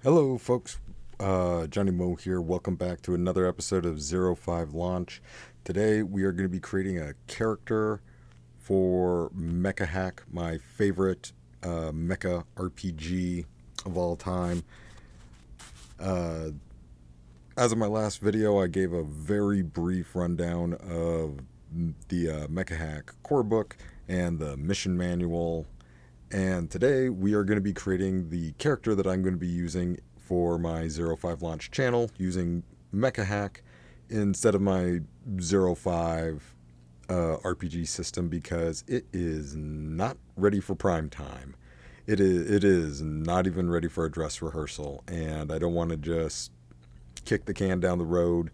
Hello, folks. Johnny Mo here. Welcome back to another episode of 05 Launch. Today, we are going to be creating a character for Mecha Hack, my favorite mecha RPG of all time. Uh, as of my last video, I gave a very brief rundown of the Mecha Hack core book and the mission manual. And today we are going to be creating the character that I'm going to be using for my 05 launch channel using Mecha Hack instead of my 05 RPG system because it is not ready for prime time. It is not even ready for a dress rehearsal, and I don't want to just kick the can down the road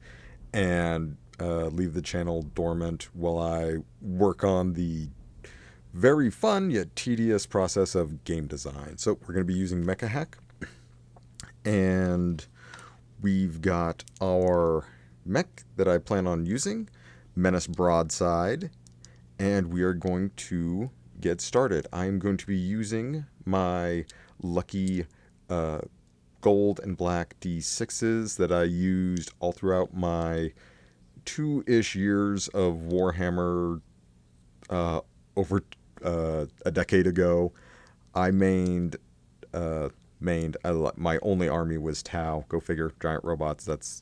and leave the channel dormant while I work on the very fun yet tedious process of game design. So we're going to be using Mecha Hack, and we've got our mech that I plan on using, Menace Broadside, and we are going to get started. I'm going to be using my lucky gold and black D6s that I used all throughout my 2-ish years of Warhammer over a decade ago. I mained, my only army was Tau. Go figure, giant robots. That's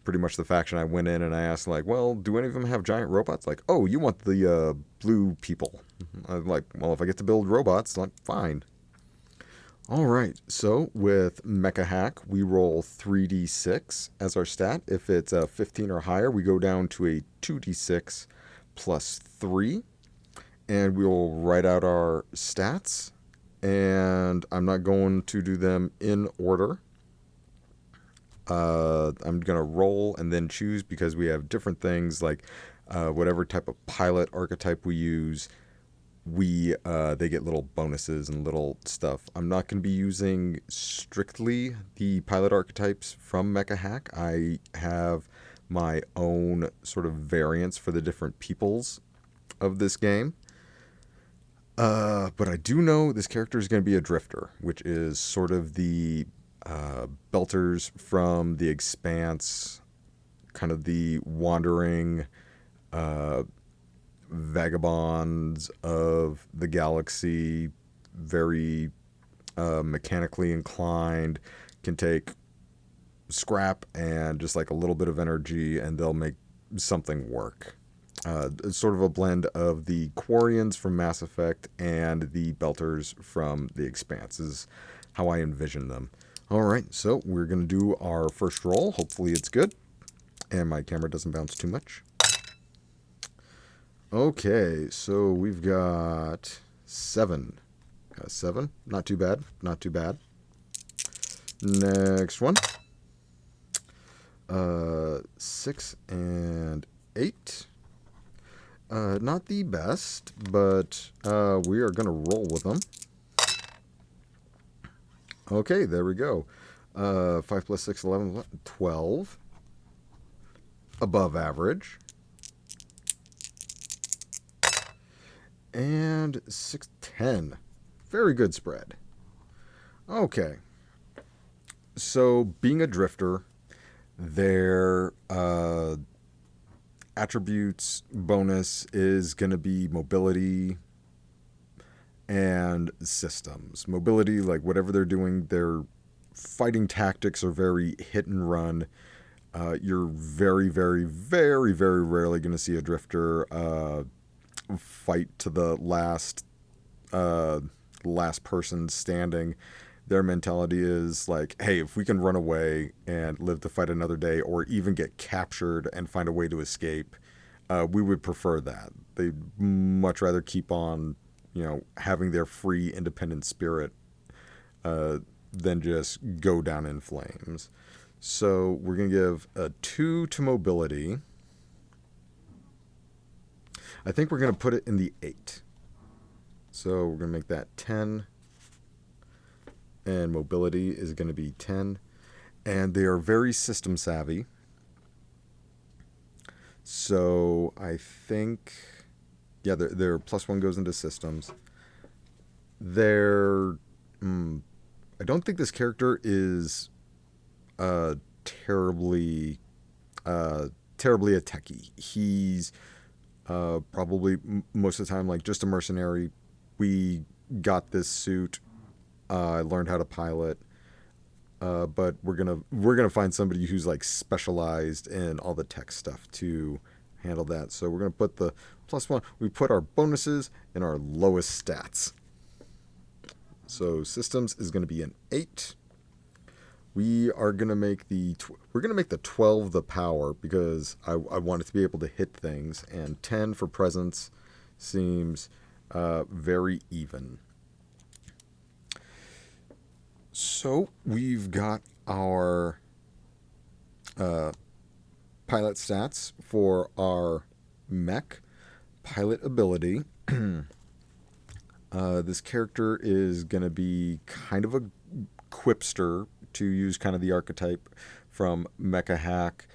pretty much the faction I went in, and I asked, like, well, do any of them have giant robots? Like, oh, you want the blue people. I'm like, well, if I get to build robots, like, fine. Alright, so with Mecha Hack, we roll 3d6 as our stat. If it's a 15 or higher, we go down to a 2d6 plus 3. And we'll write out our stats. And I'm not going to do them in order. I'm going to roll and then choose because we have different things like whatever type of pilot archetype we use. They get little bonuses and little stuff. I'm not going to be using strictly the pilot archetypes from Mecha Hack. I have my own sort of variants for the different peoples of this game. But I do know this character is going to be a drifter, which is sort of the belters from the Expanse, kind of the wandering vagabonds of the galaxy, very mechanically inclined, can take scrap and just like a little bit of energy and they'll make something work. It's sort of a blend of the Quarians from Mass Effect and the Belters from The Expanse is how I envision them. Alright, so we're going to do our first roll. Hopefully it's good. And my camera doesn't bounce too much. Okay, so we've got 7. Got 7. Not too bad. Not too bad. Next one. 6 and 8. Not the best, but we are going to roll with them. Okay, there we go. 5 plus 6, 11, 12. Above average. And 6, 10. Very good spread. Okay. So, being a drifter, their attributes bonus is going to be mobility and systems. Mobility, like whatever they're doing, their fighting tactics are very hit and run. You're very, very, very, very rarely going to see a drifter fight to the last person standing. Their mentality is like, hey, if we can run away and live to fight another day or even get captured and find a way to escape, we would prefer that. They'd much rather keep on, having their free, independent spirit than just go down in flames. So we're going to give a 2 to mobility. I think we're going to put it in the 8. So we're going to make that 10. And mobility is going to be 10. And they are very system savvy. So I think, yeah, their +1 goes into systems. Their I don't think this character is uh, terribly uh, terribly a techie. He's probably most of the time like just a mercenary. We got this suit. I learned how to pilot. But we're gonna find somebody who's like specialized in all the tech stuff to handle that. So we're gonna put the +1. We put our bonuses in our lowest stats. So systems is gonna be an 8. We are gonna make we're gonna make the 12 the power because I want it to be able to hit things, and 10 for presence seems very even. So we've got our pilot stats for our mech. Pilot ability. This character is going to be kind of a quipster, to use kind of the archetype from Mecha Hack.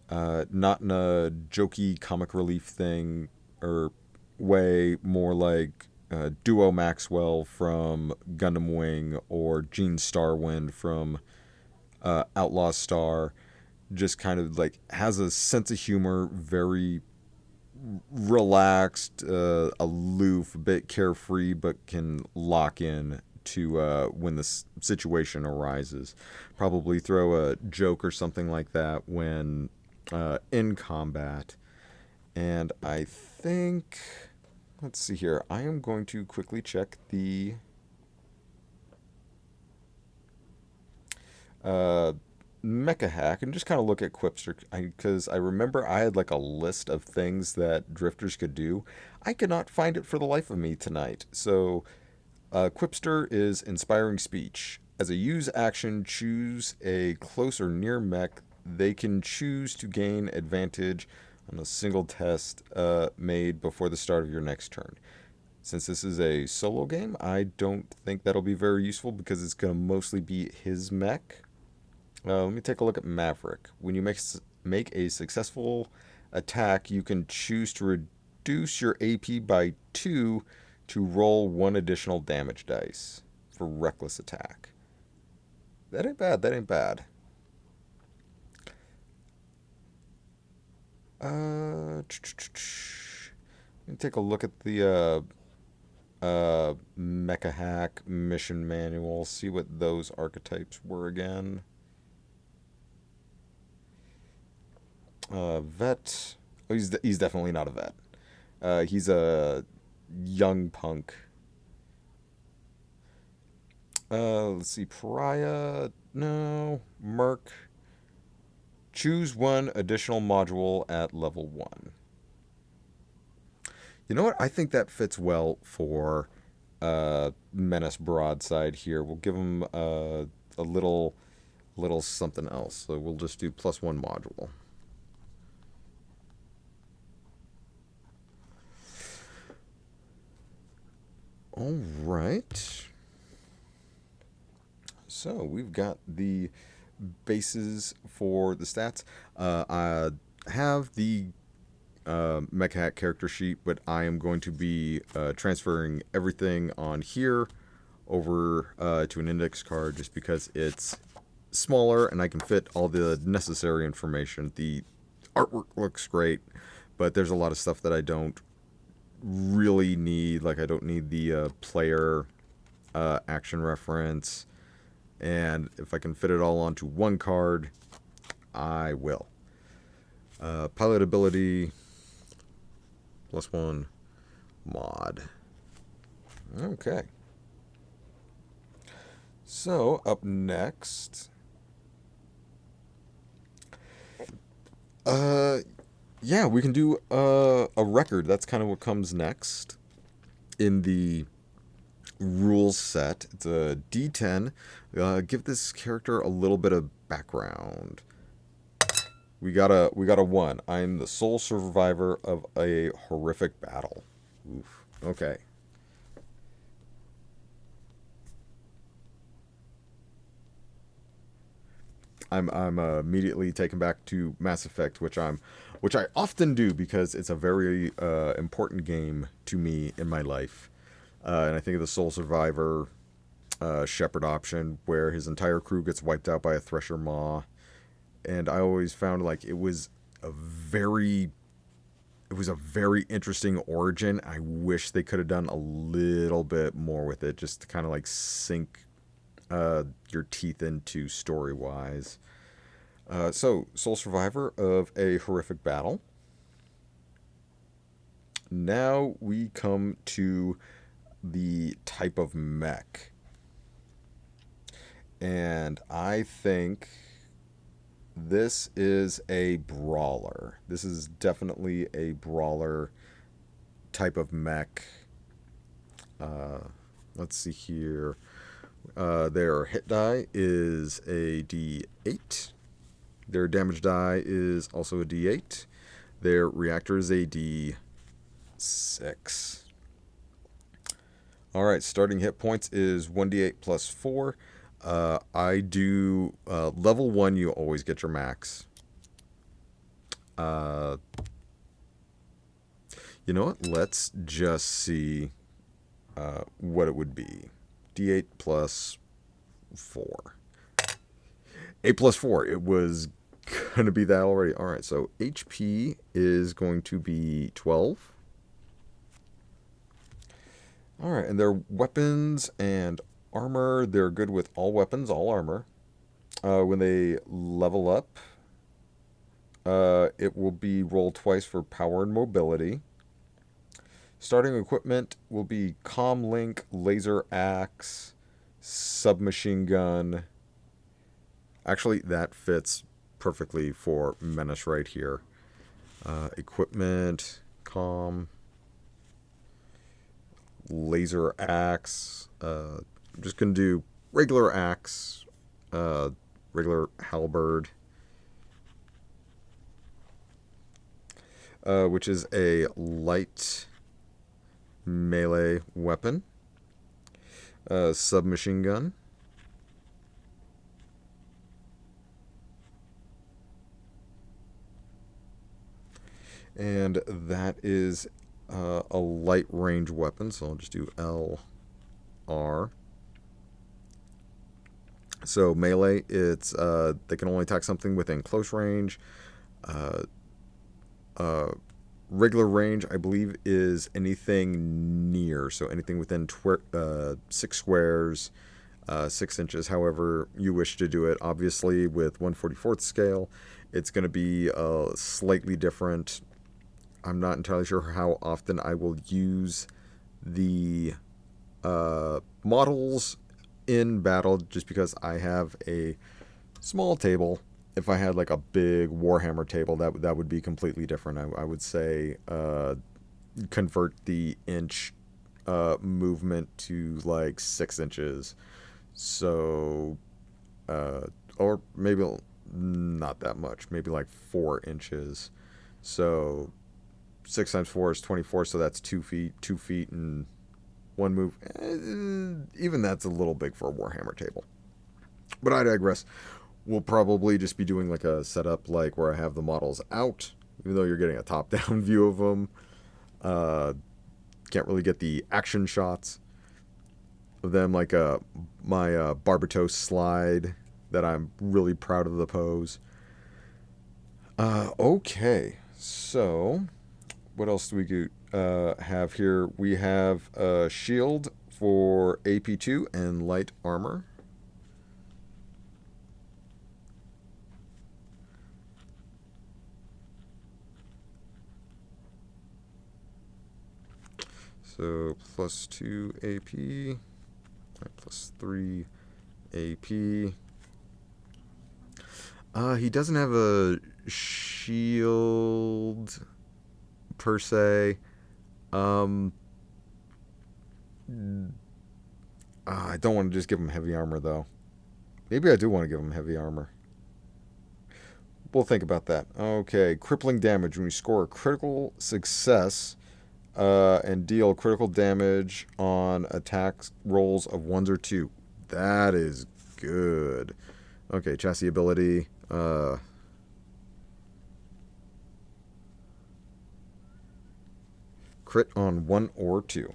Not in a jokey comic relief thing or way, more like Duo Maxwell from Gundam Wing or Gene Starwind from Outlaw Star. Just kind of like has a sense of humor, very relaxed, aloof, a bit carefree, but can lock in to when the situation arises. Probably throw a joke or something like that when in combat. And I think, let's see here, I am going to quickly check the Mecha Hack and just kind of look at Quipster, because I remember I had like a list of things that drifters could do. I could not find it for the life of me tonight. So Quipster is inspiring speech. As a use action, choose a close or near mech. They can choose to gain advantage on a single test made before the start of your next turn. Since this is a solo game, I don't think that'll be very useful because it's going to mostly be his mech. Let me take a look at Maverick. When you make a successful attack, you can choose to reduce your AP by 2 to roll 1 additional damage dice for reckless attack. That ain't bad. That ain't bad. Let me take a look at the Mecha Hack mission manual. See what those archetypes were again. Vet. Oh, he's definitely not a vet. He's a young punk. Let's see. Pariah. No. Merc. Choose 1 additional module at level 1. You know what? I think that fits well for Menace Broadside here. We'll give him a little something else. So we'll just do +1 module. All right. So we've got the bases for the stats. I have the Mecha Hack character sheet, but I am going to be transferring everything on here over to an index card just because it's smaller and I can fit all the necessary information. The artwork looks great, but there's a lot of stuff that I don't really need. Like I don't need the player action reference, and if I can fit it all onto one card, I will. Pilot ability +1 mod. Okay. So up next, yeah, we can do a record. That's kind of what comes next in the rules set. It's a D10. Give this character a little bit of background. We got a 1. I'm the sole survivor of a horrific battle. Oof. Okay. I'm immediately taken back to Mass Effect, which I often do because it's a very important game to me in my life. And I think of the Sole Survivor Shepherd option where his entire crew gets wiped out by a Thresher Maw. And I always found like it was a very interesting origin. I wish they could have done a little bit more with it, just to kind of like sink your teeth into story wise. So, sole survivor of a horrific battle. Now we come to the type of mech. And I think this is a brawler. This is definitely a brawler type of mech. Let's see here. Their hit die is a D8. Their damage die is also a D8. Their reactor is a D6. Alright, starting hit points is 1d8 plus 4. I do level 1, you always get your max. You know what? Let's just see what it would be. D8 plus 4. 8 plus 4. It was going to be that already. Alright, so HP is going to be 12. Alright, and their weapons and armor, they're good with all weapons, all armor. When they level up, it will be rolled twice for power and mobility. Starting equipment will be comm link, laser axe, submachine gun. Actually, that fits perfectly for Menace right here. Equipment, comm, laser axe. I'm just going to do regular axe, regular halberd, which is a light melee weapon. Submachine gun. And that is a light range weapon, so I'll just do LR. So melee, it's they can only attack something within close range. Regular range, I believe, is anything near, so anything within 6 squares, 6 inches, however you wish to do it. Obviously, with 1/44th scale, it's going to be slightly different. I'm not entirely sure how often I will use the models in battle, just because I have a small table. If I had like a big Warhammer table, that would be completely different. I would say convert the inch movement to like 6 inches. So, or maybe not that much, maybe like 4 inches. So 6 times 4 is 24, so that's 2 feet. 2 feet and 1 move. Even that's a little big for a Warhammer table. But I digress. We'll probably just be doing like a setup like where I have the models out, even though you're getting a top-down view of them. Can't really get the action shots of them, like my Barbatos slide that I'm really proud of the pose. Okay, so what else do we have here? We have a shield for AP2 and light armor. So plus 2 AP, plus 3 AP. He doesn't have a shield per se. I don't want to just give him heavy armor though. Maybe I do want to give him heavy armor. We'll think about that. Okay, crippling damage. When you score a critical success and deal critical damage on attack rolls of 1s or 2. That is good. Okay, chassis ability. Crit on 1 or 2.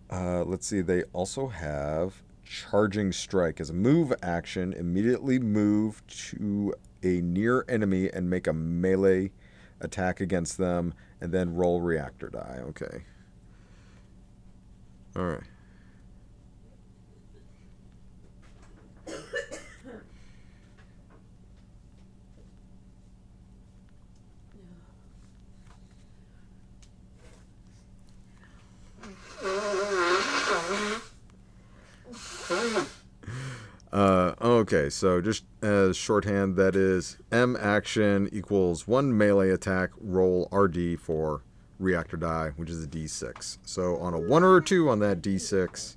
Let's see. They also have Charging Strike as a move action. Immediately move to a near enemy and make a melee attack against them, and then roll reactor die. Okay. All right. Okay, so just as shorthand, that is M action equals 1 melee attack, roll RD for reactor die, which is a D6. So on a 1 or a 2 on that D6,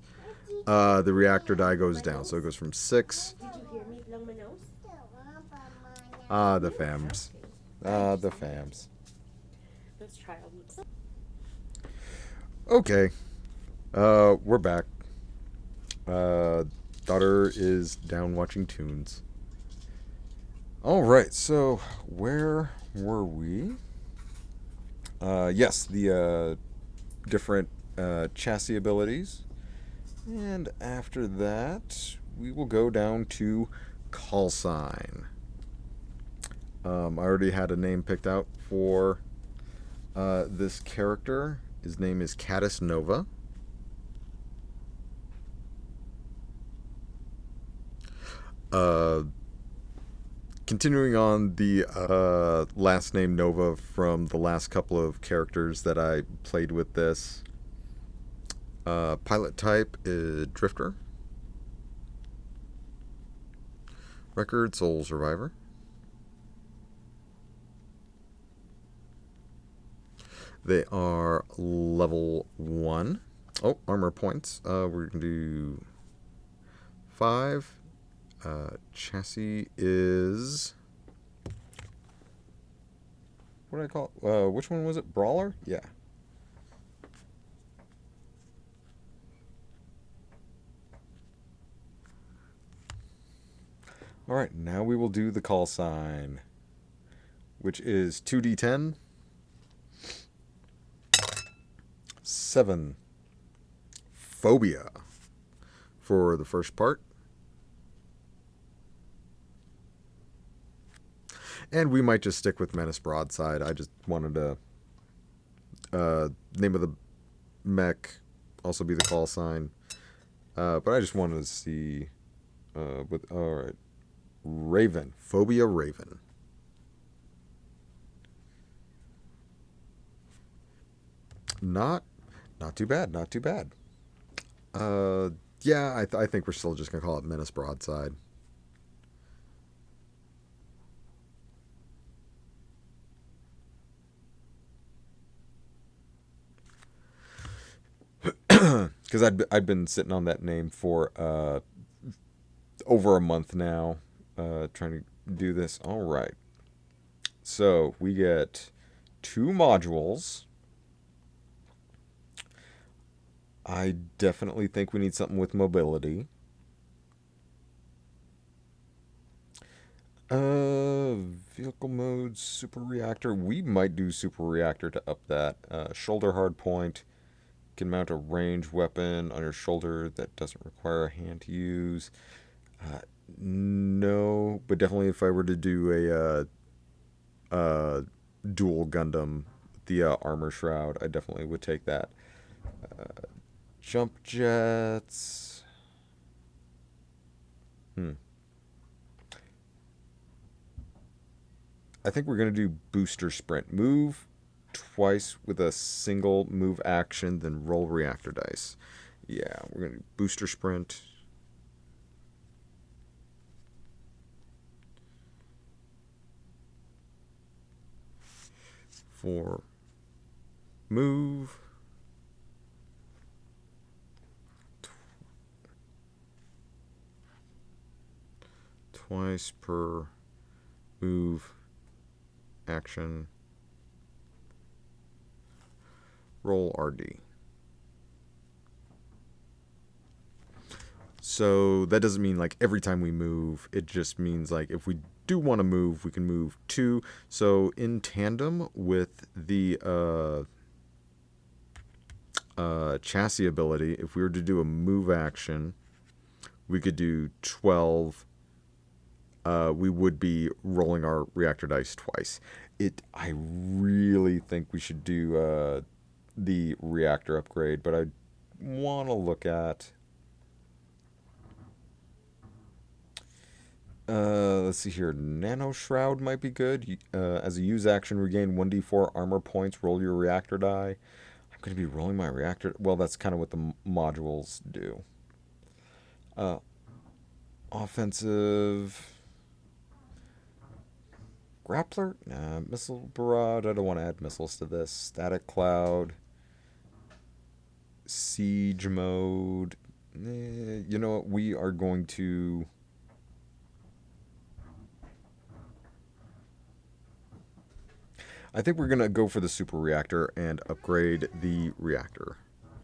the reactor die goes down. So it goes from 6. The fams. The fams. Okay. We're back. Daughter is down watching tunes. Alright, so where were we? Yes, the different chassis abilities. And after that, we will go down to call sign. I already had a name picked out for this character. His name is Cadis Nova. Continuing on the last name Nova from the last couple of characters that I played with this. Pilot type is Drifter. Record Soul Survivor. They are level 1. Oh, armor points. We're going to do 5. Chassis is... What did I call it? Which one was it? Brawler? Yeah. Alright, now we will do the call sign, which is 2d10. 7. Phobia for the first part. And we might just stick with Menace Broadside. I just wanted to... name of the mech also be the call sign. But I just wanted to see... Alright. Raven. Phobia Raven. Not too bad. Not too bad. Yeah, I think we're still just going to call it Menace Broadside. Because I'd been sitting on that name for over a month now, trying to do this. All right. So we get 2 modules. I definitely think we need something with mobility. Vehicle mode, super reactor. We might do super reactor to up that. Shoulder hard point. Can mount a range weapon on your shoulder that doesn't require a hand to use. No, but definitely if I were to do a dual Gundam, the armor shroud, I definitely would take that. Jump jets. I think we're going to do booster sprint. Move twice with a single move action, then roll reactor dice. Yeah, we're going to do booster sprint. For move. Twice per move action. Roll RD. So that doesn't mean like every time we move. It just means like if we do want to move, we can move 2. So in tandem with the chassis ability, if we were to do a move action, we could do 12. We would be rolling our reactor dice twice. I really think we should do the reactor upgrade, but I want to look at... let's see here. Nano Shroud might be good. As a use action, regain 1d4 armor points. Roll your reactor die. I'm going to be rolling my reactor... Well, that's kind of what the modules do. Offensive... Grappler? Nah. Missile Barrage. I don't want to add missiles to this. Static Cloud. Siege Mode. You know what? We are going to... I think we're going to go for the super reactor and upgrade the reactor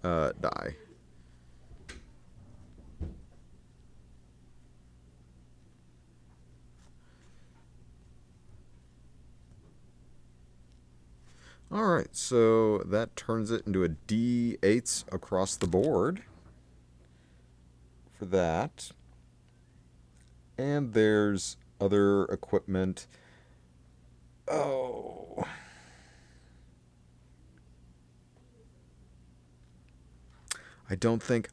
die. Alright, so that turns it into a D8s across the board for that. And there's other equipment. Oh. I don't think...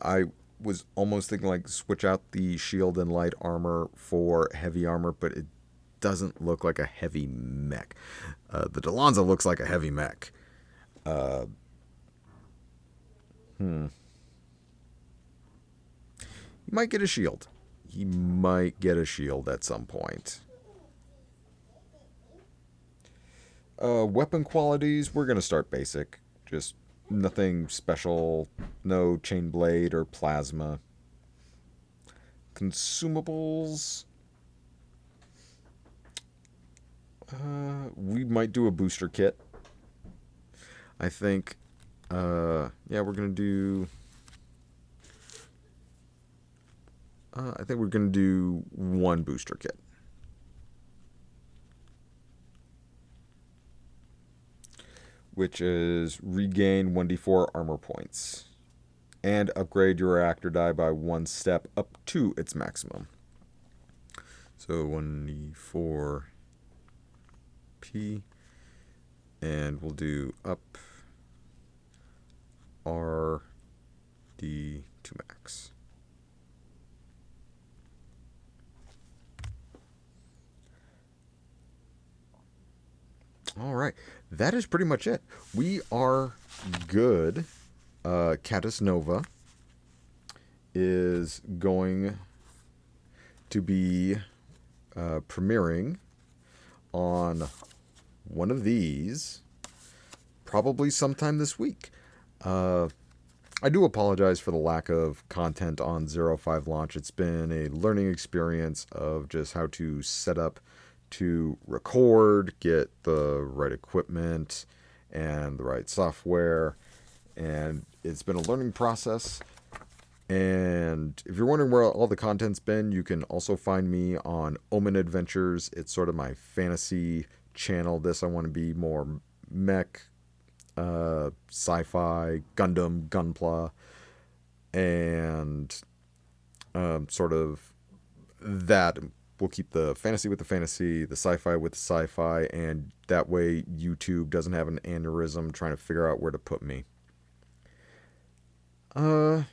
I was almost thinking like switch out the shield and light armor for heavy armor, but it doesn't look like a heavy mech. The Delonza looks like a heavy mech. He might get a shield. He might get a shield at some point. Weapon qualities, we're going to start basic. Just nothing special. No chain blade or plasma. Consumables... we might do a booster kit. I think, yeah, we're going to do... I think we're going to do one booster kit. Which is regain 1d4 armor points. And upgrade your reactor die by 1 step up to its maximum. So 1d4... and we'll do up R D to max. All right, that is pretty much it. We are good. Cadis Nova is going to be premiering on one of these probably sometime this week. I do apologize for the lack of content on 05 launch. It's been a learning experience of just how to set up to record, get the right equipment and the right software, and it's been a learning process. And if you're wondering where all the content's been, you can also find me on Omen Adventures. It's sort of my fantasy channel. I want to be more mech, sci-fi, Gundam, Gunpla, and sort of that. We'll keep the fantasy with the fantasy, the sci-fi with the sci-fi, and that way YouTube doesn't have an aneurysm trying to figure out where to put me. Yeah.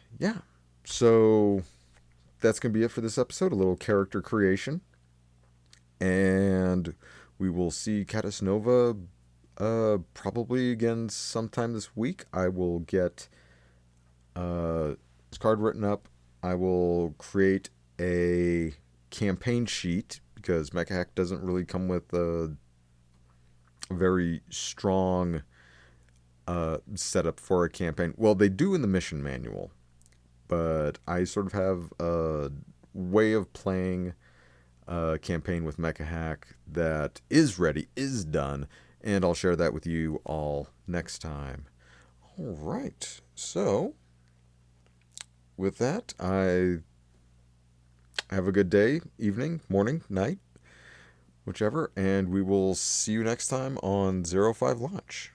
So that's going to be it for this episode. A little character creation. And we will see Cadis Nova probably again sometime this week. I will get this card written up. I will create a campaign sheet because Mecha Hack doesn't really come with a very strong setup for a campaign. Well, they do in the mission manual, but I sort of have a way of playing a campaign with Mecha Hack that is ready, is done, and I'll share that with you all next time. All right, so with that, I have a good day, evening, morning, night, whichever, and we will see you next time on 05 Launch.